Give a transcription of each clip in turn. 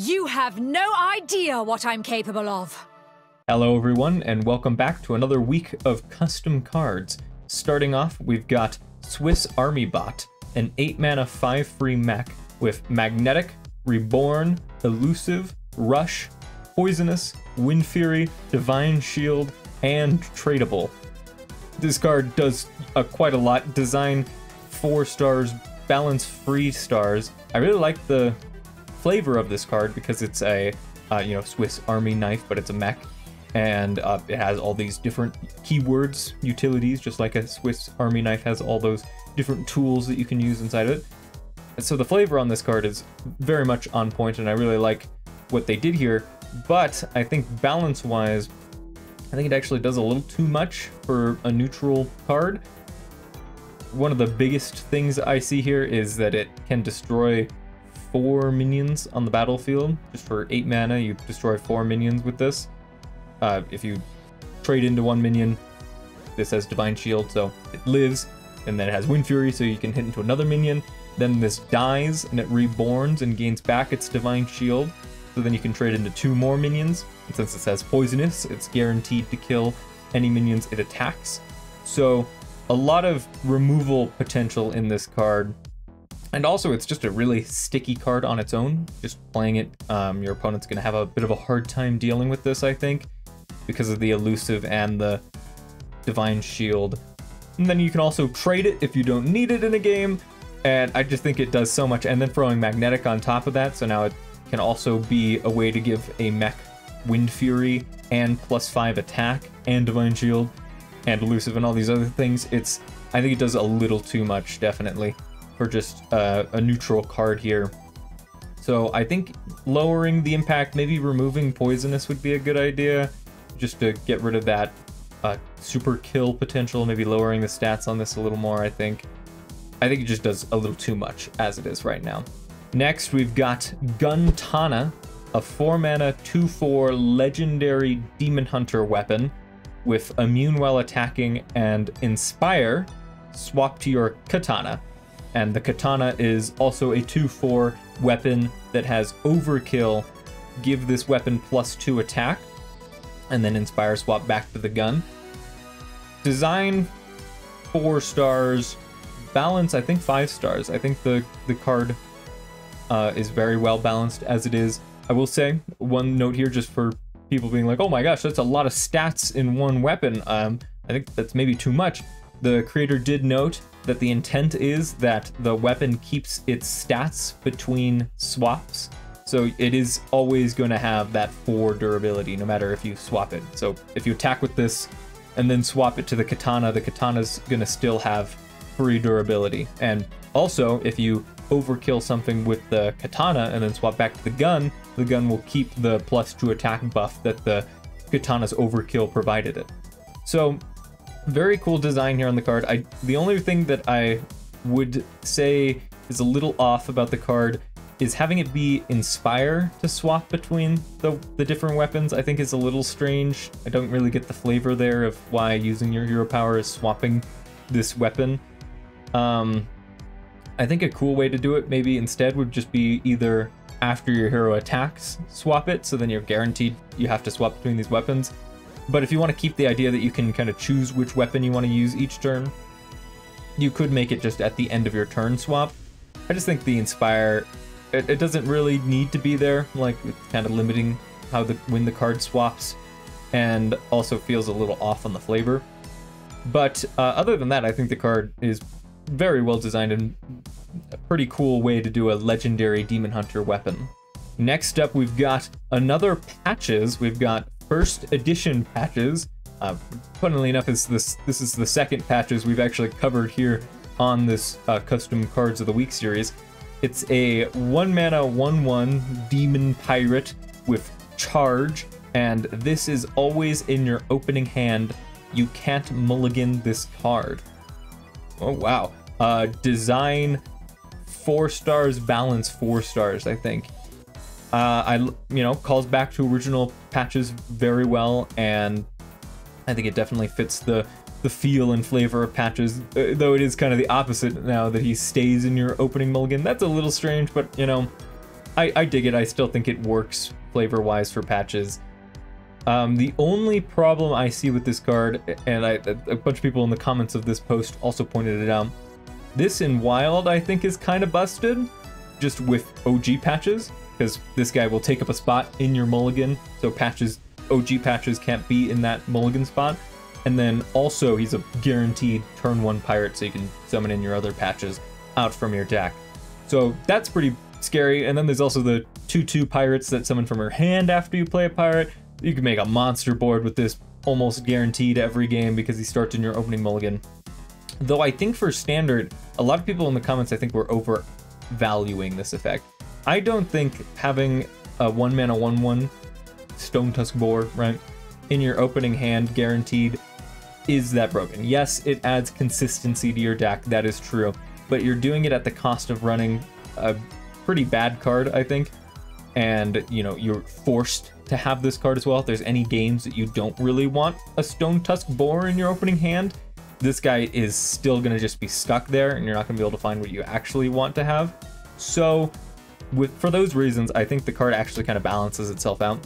You have no idea what I'm capable of. Hello everyone, and welcome back to another week of custom cards. Starting off, we've got Swiss Army Bot, an 8-mana 5-free mech with Magnetic, Reborn, Elusive, Rush, Poisonous, Wind Fury, Divine Shield, and Tradable. This card does quite a lot. Design 4 stars, balance 3 stars. I really like the flavor of this card because it's a Swiss Army knife, but it's a mech, and it has all these different keywords, utilities, just like a Swiss Army knife has all those different tools that you can use inside of it. And so the flavor on this card is very much on point, and I really like what they did here. But I think balance-wise, I think it actually does a little too much for a neutral card. One of the biggest things I see here is that it can destroy 4 minions on the battlefield. Just for 8 mana, you destroy 4 minions with this. If you trade into 1 minion, this has Divine Shield, so it lives, and then it has Wind Fury, so you can hit into another minion. Then this dies, and it reborns and gains back its Divine Shield, so then you can trade into 2 more minions. And since it says Poisonous, it's guaranteed to kill any minions it attacks. So a lot of removal potential in this card. And also, it's just a really sticky card on its own. Just playing it, your opponent's going to have a bit of a hard time dealing with this, I think, because of the Elusive and the Divine Shield. And then you can also trade it if you don't need it in a game, and I just think it does so much. And then throwing Magnetic on top of that, so now it can also be a way to give a mech Wind Fury and +5 attack and Divine Shield and Elusive and all these other things. I think it does a little too much, definitely, for just a neutral card here. So I think lowering the impact, maybe removing Poisonous would be a good idea, just to get rid of that super kill potential, maybe lowering the stats on this a little more, I think. I think it just does a little too much as it is right now. Next, we've got Gunana, a 4-mana 2/4 legendary Demon Hunter weapon with Immune while attacking and Inspire, swap to your Katana. And the Katana is also a 2/4 weapon that has Overkill. Give this weapon +2 attack, and then Inspire, swap back to the gun. Design 4 stars, balance I think 5 stars. I think the card is very well balanced as it is. I will say one note here, just for people being like, oh my gosh, that's a lot of stats in one weapon. I think that's maybe too much. The creator did note that the intent is that the weapon keeps its stats between swaps. So it is always going to have that 4 durability, no matter if you swap it. So if you attack with this and then swap it to the Katana's going to still have 3 durability. And also, if you overkill something with the Katana and then swap back to the gun will keep the +2 attack buff that the Katana's overkill provided it. So very cool design here on the card. The only thing that I would say is a little off about the card is having it be Inspire to swap between the different weapons. I think is a little strange. I don't really get the flavor there of why using your hero power is swapping this weapon. I think a cool way to do it maybe instead would just be either after your hero attacks, swap it, so then you're guaranteed you have to swap between these weapons. But if you want to keep the idea that you can kind of choose which weapon you want to use each turn, you could make it just at the end of your turn swap. I just think the Inspire, it doesn't really need to be there, like it's kind of limiting how when the card swaps, and also feels a little off on the flavor. But other than that, I think the card is very well designed and a pretty cool way to do a legendary Demon Hunter weapon. Next up, we've got another patches. We've got first edition patches. Funnily enough, this is the second patches we've actually covered here on this custom cards of the week series. It's a 1-mana 1/1 Demon Pirate with Charge, and this is always in your opening hand. You can't mulligan this card. Oh wow. Design 4 stars, balance 4 stars, I think. Calls back to original patches very well, and I think it definitely fits the feel and flavor of patches, though it is kind of the opposite now that he stays in your opening mulligan. That's a little strange, but I dig it. I still think it works flavor-wise for patches. The only problem I see with this card, and a bunch of people in the comments of this post also pointed it out, this in Wild I think is kind of busted, just with OG patches, because this guy will take up a spot in your mulligan, so OG patches can't be in that mulligan spot. And then also he's a guaranteed turn 1 pirate, so you can summon in your other patches out from your deck. So that's pretty scary. And then there's also the 2/2 pirates that summon from your hand after you play a pirate. You can make a monster board with this almost guaranteed every game because he starts in your opening mulligan. Though I think for standard, a lot of people in the comments I think were overvaluing this effect. I don't think having a 1-mana 1/1 Stone Tusk board, right, in your opening hand guaranteed is that broken. Yes, it adds consistency to your deck, that is true, but you're doing it at the cost of running a pretty bad card, I think. And, you know, you're forced to have this card as well. If there's any games that you don't really want a Stone Tusk boar in your opening hand, this guy is still going to just be stuck there, and you're not going to be able to find what you actually want to have. So, for those reasons, I think the card actually kind of balances itself out.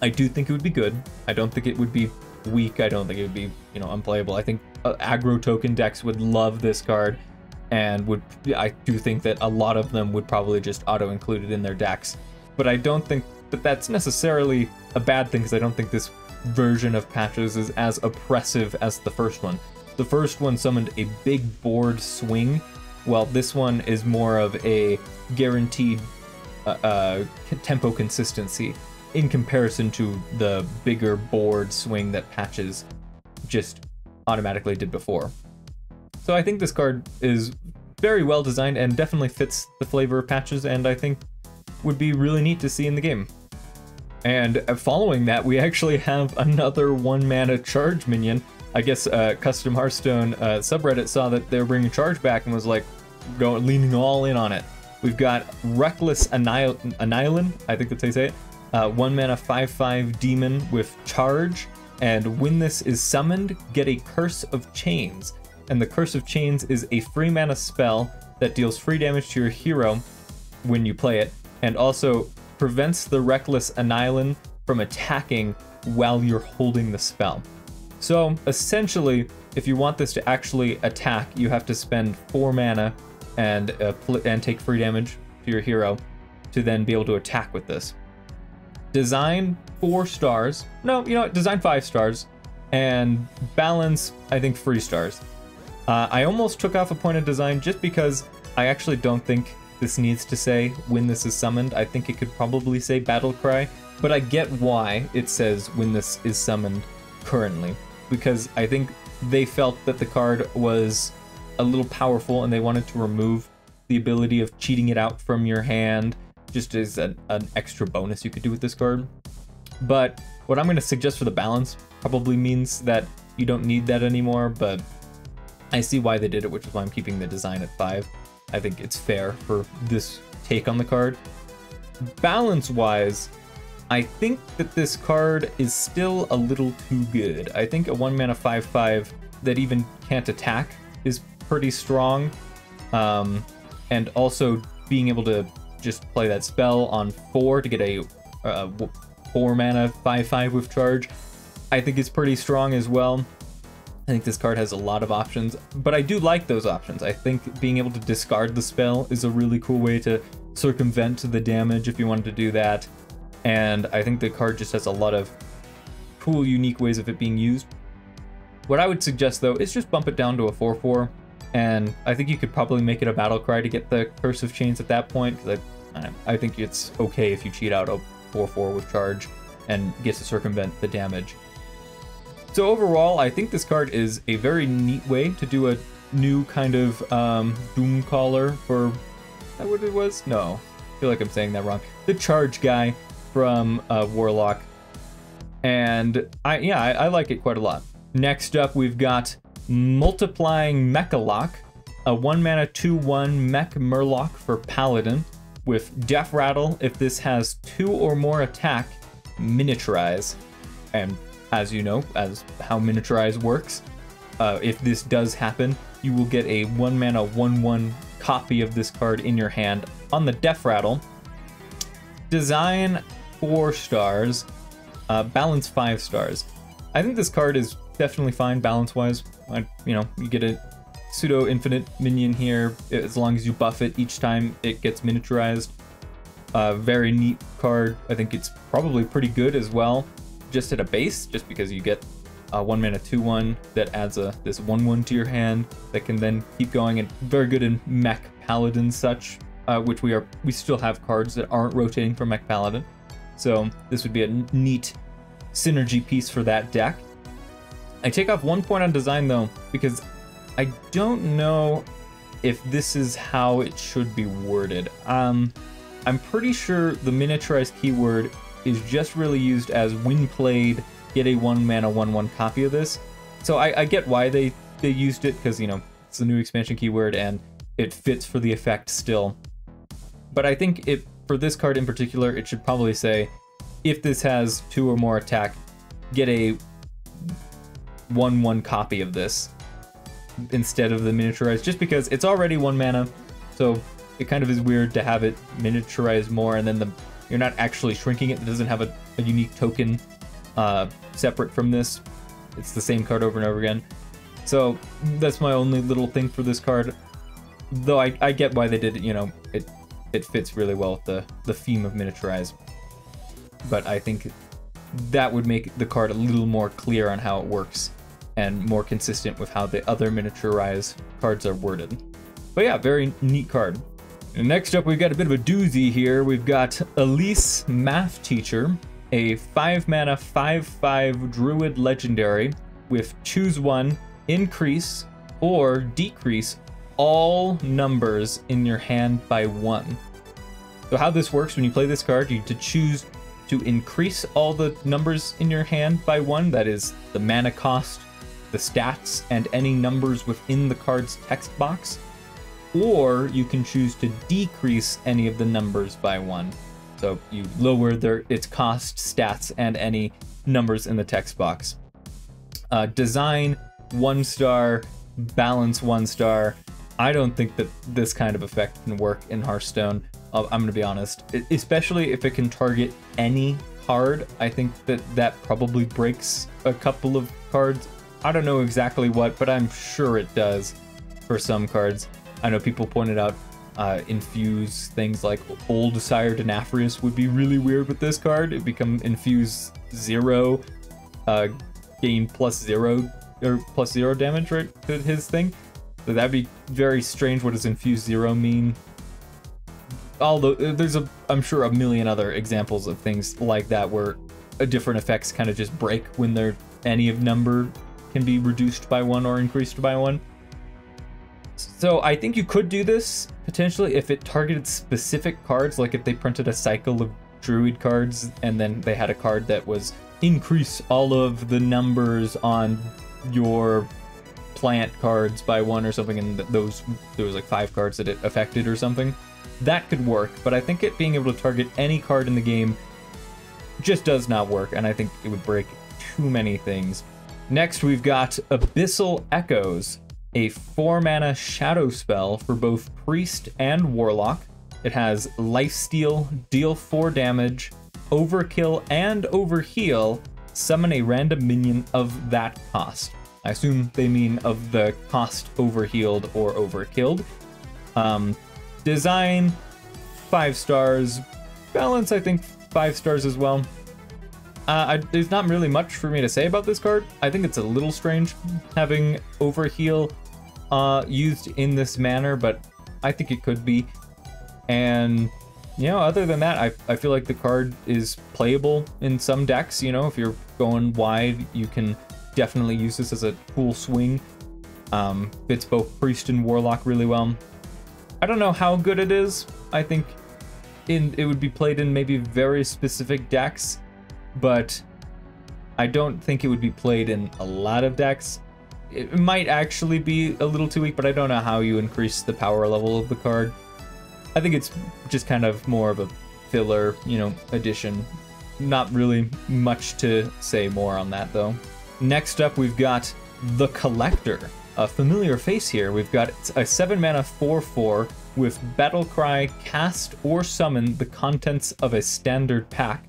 I do think it would be good. I don't think it would be weak. I don't think it would be, you know, unplayable. I think aggro token decks would love this card, and I do think that a lot of them would probably just auto-include it in their decks. But I don't think that that's necessarily a bad thing, because I don't think this version of patches is as oppressive as the first one. The first one summoned a big board swing, while this one is more of a guaranteed tempo consistency in comparison to the bigger board swing that patches just automatically did before. So I think this card is very well designed and definitely fits the flavor of patches, and I think would be really neat to see in the game. And following that, we actually have another 1-mana charge minion. I guess Custom Hearthstone subreddit saw that they were bringing charge back and was like leaning all in on it. We've got Reckless Annihilin, I think that's how you say it. 1-mana 5/5 demon with charge, and when this is summoned, get a Curse of Chains. And the Curse of Chains is a free mana spell that deals free damage to your hero when you play it, and also prevents the Reckless Annihilin from attacking while you're holding the spell. So essentially, if you want this to actually attack, you have to spend 4 mana and take free damage to your hero to then be able to attack with this. Design 4 stars. No, you know what? Design 5 stars. And balance, I think, 3 stars. I almost took off a point of design just because I actually don't think this needs to say when this is summoned. I think it could probably say Battle Cry, but I get why it says when this is summoned currently, because I think they felt that the card was a little powerful and they wanted to remove the ability of cheating it out from your hand, just as an extra bonus you could do with this card. But what I'm going to suggest for the balance probably means that you don't need that anymore, but I see why they did it, which is why I'm keeping the design at 5. I think it's fair for this take on the card. Balance-wise, I think that this card is still a little too good. I think a 1-mana 5/5 that even can't attack is pretty strong. And also being able to just play that spell on 4 to get a 4-mana 5/5 with charge, I think is pretty strong as well. I think this card has a lot of options, but I do like those options. I think being able to discard the spell is a really cool way to circumvent the damage if you wanted to do that. And I think the card just has a lot of cool, unique ways of it being used. What I would suggest, though, is just bump it down to a 4/4, and I think you could probably make it a Battle Cry to get the Curse of Chains at that point, because I think it's okay if you cheat out a 4/4 with charge and get to circumvent the damage. So overall, I think this card is a very neat way to do a new kind of Doom Caller for... Is that what it was? No. I feel like I'm saying that wrong. The charge guy from Warlock. And I like it quite a lot. Next up, we've got Multiplying Mechaloc, a 1-mana 2/1 MecaLoock for Paladin with Death Rattle. If this has 2 or more attack, miniaturize. And as you know, as how miniaturize works, if this does happen, you will get a 1-mana 1/1 copy of this card in your hand on the Death Rattle. Design 4 stars, balance 5 stars. I think this card is definitely fine balance-wise. You know, you get a pseudo-infinite minion here as long as you buff it each time it gets miniaturized. Very neat card. I think it's probably pretty good as well, just at a base, just because you get a 1 mana 2/1 that adds this 1/1 to your hand that can then keep going, and very good in Mech Paladin such, which we still have cards that aren't rotating for Mech Paladin. So this would be a neat synergy piece for that deck. I take off 1 point on design though, because I don't know if this is how it should be worded. I'm pretty sure the miniaturized keyword is just really used as when played, get a 1 mana 1/1 copy of this. So I get why they used it, because, you know, it's the new expansion keyword and it fits for the effect still. But I think for this card in particular, it should probably say, if this has 2 or more attack, get a 1/1 copy of this instead of the miniaturized, just because it's already 1 mana, so it kind of is weird to have it miniaturized more, and then you're not actually shrinking it. It doesn't have a unique token separate from this. It's the same card over and over again. So that's my only little thing for this card, though I get why they did it. You know, it fits really well with the theme of miniaturized, but I think that would make the card a little more clear on how it works and more consistent with how the other miniaturized cards are worded. But yeah, very neat card. And next up, we've got a bit of a doozy here. We've got Elise, Math Teacher, a 5 mana 5/5 Druid Legendary with choose 1, increase or decrease all numbers in your hand by 1. So how this works, when you play this card, you need to choose to increase all the numbers in your hand by 1, that is the mana cost, the stats, and any numbers within the card's text box. Or you can choose to decrease any of the numbers by 1. So you lower its cost, stats, and any numbers in the text box. Design 1 star, balance 1 star. I don't think that this kind of effect can work in Hearthstone. I'm going to be honest, especially if it can target any card. I think that probably breaks a couple of cards. I don't know exactly what, but I'm sure it does for some cards. I know people pointed out infuse things like Old Sire Denafrius would be really weird with this card. It become infuse 0, gain +0 or +0 damage, right, to his thing. So that'd be very strange. What does infuse 0 mean? Although there's I'm sure a million other examples of things like that where different effects kind of just break when any of number can be reduced by 1 or increased by 1. So I think you could do this potentially if it targeted specific cards, like if they printed a cycle of Druid cards and then they had a card that was increase all of the numbers on your plant cards by 1 or something, and there was like 5 cards that it affected or something. That could work, but I think it being able to target any card in the game just does not work, and I think it would break too many things. Next, we've got Abyssal Echoes, a 4 mana shadow spell for both Priest and Warlock. It has Lifesteal, deal 4 damage, overkill and overheal, summon a random minion of that cost. I assume they mean of the cost overhealed or overkilled. Design, 5 stars. Balance, I think 5 stars as well. There's not really much for me to say about this card. I think it's a little strange having overheal used in this manner, but I think it could be. And, you know, other than that, I feel like the card is playable in some decks. You know, if you're going wide, you can definitely use this as a cool swing. Fits both Priest and Warlock really well. I don't know how good it is. I think it would be played in maybe very specific decks, but I don't think it would be played in a lot of decks. It might actually be a little too weak, but I don't know how you increase the power level of the card. I think it's just kind of more of a filler, you know, addition. Not really much to say more on that, though. Next up, we've got the Collector, a familiar face here. We've got a 7-mana 4/4 with Battle Cry, cast or summon the contents of a standard pack.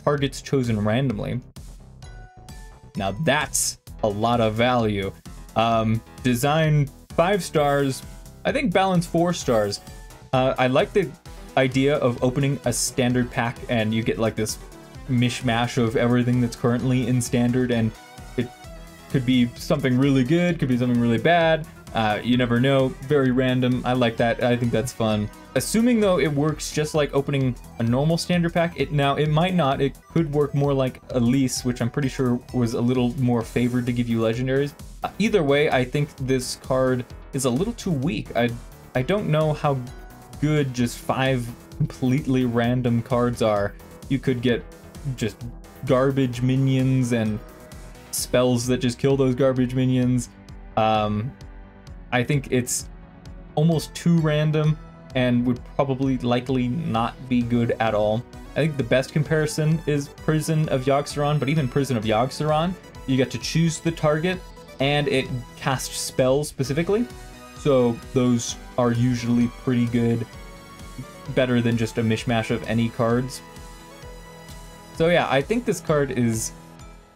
Targets chosen randomly. Now that's a lot of value. Design 5 stars, I think balance 4 stars. I like the idea of opening a standard pack and you get like this mishmash of everything that's currently in standard, and it could be something really good, could be something really bad. You never know. Very random. I like that. I think that's fun. Assuming though it works just like opening a normal standard pack, it might not. It could work more like Elise, which I'm pretty sure was a little more favored to give you legendaries. Either way, I think this card is a little too weak. I don't know how good just 5 completely random cards are. You could get just garbage minions and spells that just kill those garbage minions. I think it's almost too random and would probably likely not be good at all. I think the best comparison is Prison of Yogg-Saron, but even Prison of Yogg-Saron, you get to choose the target and it casts spells specifically. So those are usually pretty good, better than just a mishmash of any cards. So yeah, I think this card is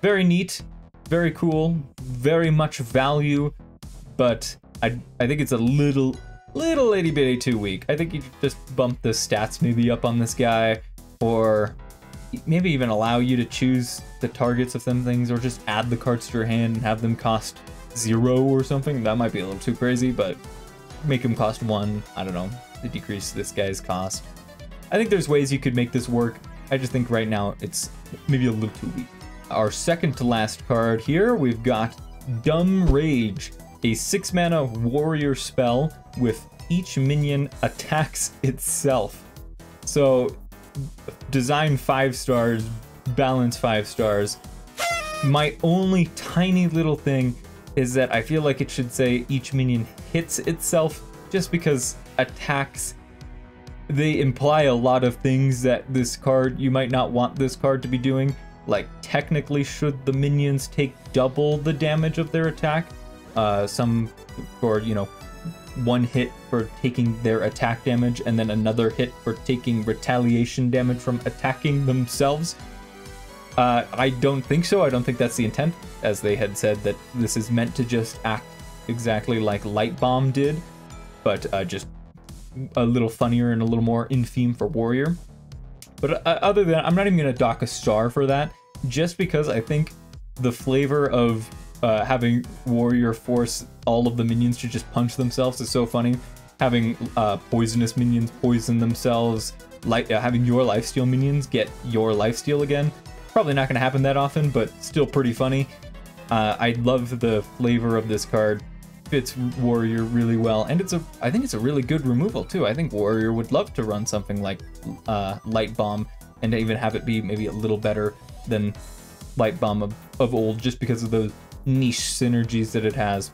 very neat, very cool, very much value, but I think it's a little itty bitty too weak. I think you could just bump the stats maybe up on this guy, or maybe even allow you to choose the targets of some things, or just add the cards to your hand and have them cost 0 or something. That might be a little too crazy, but make them cost 1. I don't know, to decrease this guy's cost. I think there's ways you could make this work. I just think right now it's maybe a little too weak. Our second to last card here, we've got Dumb Rage, a 6-mana warrior spell with each minion attacks itself. So design 5 stars, balance 5 stars. My only tiny little thing is that I feel like it should say each minion hits itself, just because attacks, they imply a lot of things that this card, you might not want this card to be doing. Like, technically, should the minions take double the damage of their attack? Some for, you know, 1 hit for taking their attack damage, and then another hit for taking retaliation damage from attacking themselves. I don't think so. I don't think that's the intent, as they had said that this is meant to just act exactly like Light Bomb did, but just a little funnier and a little more in theme for warrior. But other than that, I'm not even going to dock a star for that, just because I think the flavor of having warrior force all of the minions to just punch themselves is so funny. Having poisonous minions poison themselves, having your lifesteal minions get your lifesteal again. Probably not going to happen that often, but still pretty funny. I love the flavor of this card. Fits warrior really well, and I think it's a really good removal too. I think warrior would love to run something like Light Bomb, and even have it be maybe a little better than Light Bomb of old, just because of those niche synergies that it has.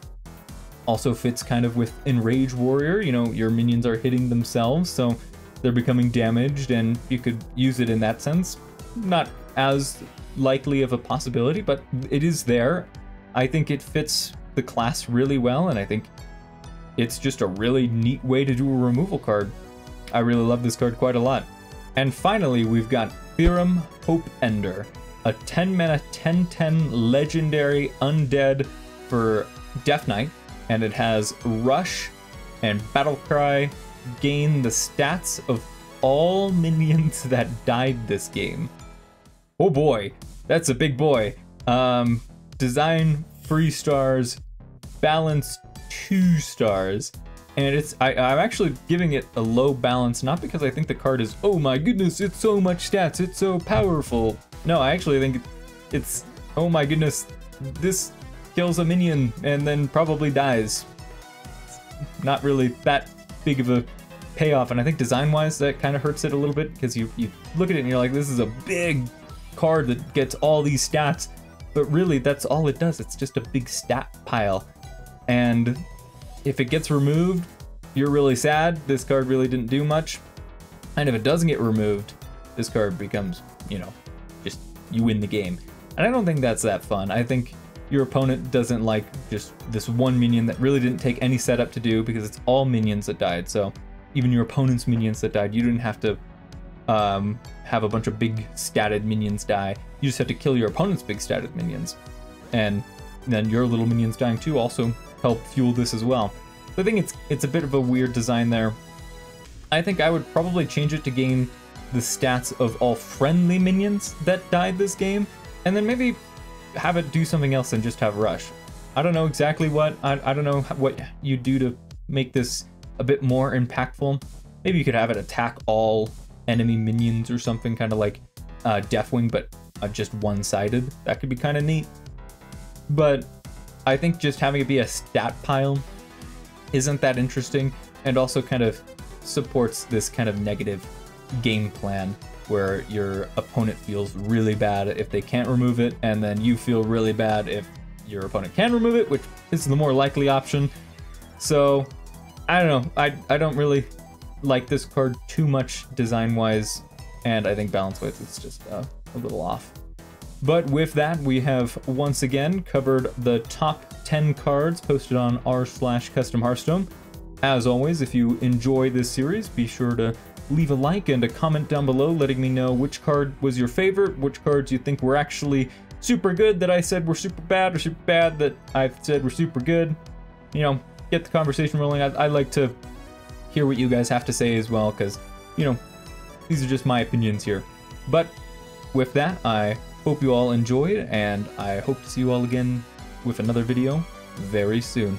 Also fits kind of with Enrage Warrior. You know, your minions are hitting themselves, so they're becoming damaged, and you could use it in that sense. Not as likely of a possibility, but it is there. I think it fits the class really well, and I think it's just a really neat way to do a removal card. I really love this card quite a lot. And finally, we've got Theorem Hope Ender, a 10-mana 10/10 legendary undead for Death Knight, and it has Rush and Battle Cry. Gain the stats of all minions that died this game. Oh boy, that's a big boy. Design 3 stars, balance 2 stars, and I'm actually giving it a low balance, not because I think the card is, oh my goodness, it's so much stats, it's so powerful. No, I actually think it's, oh my goodness, this kills a minion and then probably dies. It's not really that big of a payoff, and I think design-wise that kind of hurts it a little bit, because you look at it and you're like, this is a big card that gets all these stats, but really that's all it does. It's just a big stat pile, and if it gets removed, you're really sad. This card really didn't do much, and if it doesn't get removed, this card becomes, you know, just you win the game, and I don't think that's that fun. I think your opponent doesn't like just this one minion that really didn't take any setup to do, because it's all minions that died. So even your opponent's minions that died, you didn't have to have a bunch of big statted minions die. You just have to kill your opponent's big statted minions. And then your little minions dying too also help fuel this as well. So I think it's a bit of a weird design there. I think I would probably change it to gain the stats of all friendly minions that died this game, and then maybe have it do something else and just have rush. I don't know exactly what, I don't know what you do to make this a bit more impactful. Maybe you could have it attack all enemy minions or something, kind of like Deathwing, but just one-sided. That could be kind of neat. But I think just having it be a stat pile isn't that interesting, and also kind of supports this kind of negative game plan where your opponent feels really bad if they can't remove it, and then you feel really bad if your opponent can remove it, which is the more likely option. So I don't know, I don't really like this card too much design-wise, and I think balance-wise it's just a little off. But with that, we have once again covered the top 10 cards posted on r/Custom Hearthstone. As always, if you enjoy this series, be sure to leave a like and a comment down below letting me know which card was your favorite, which cards you think were actually super good that I said were super bad, or super bad that I've said were super good. You know, get the conversation rolling. I like to hear what you guys have to say as well, because, you know, these are just my opinions here. But with that, I hope you all enjoyed, and I hope to see you all again with another video very soon.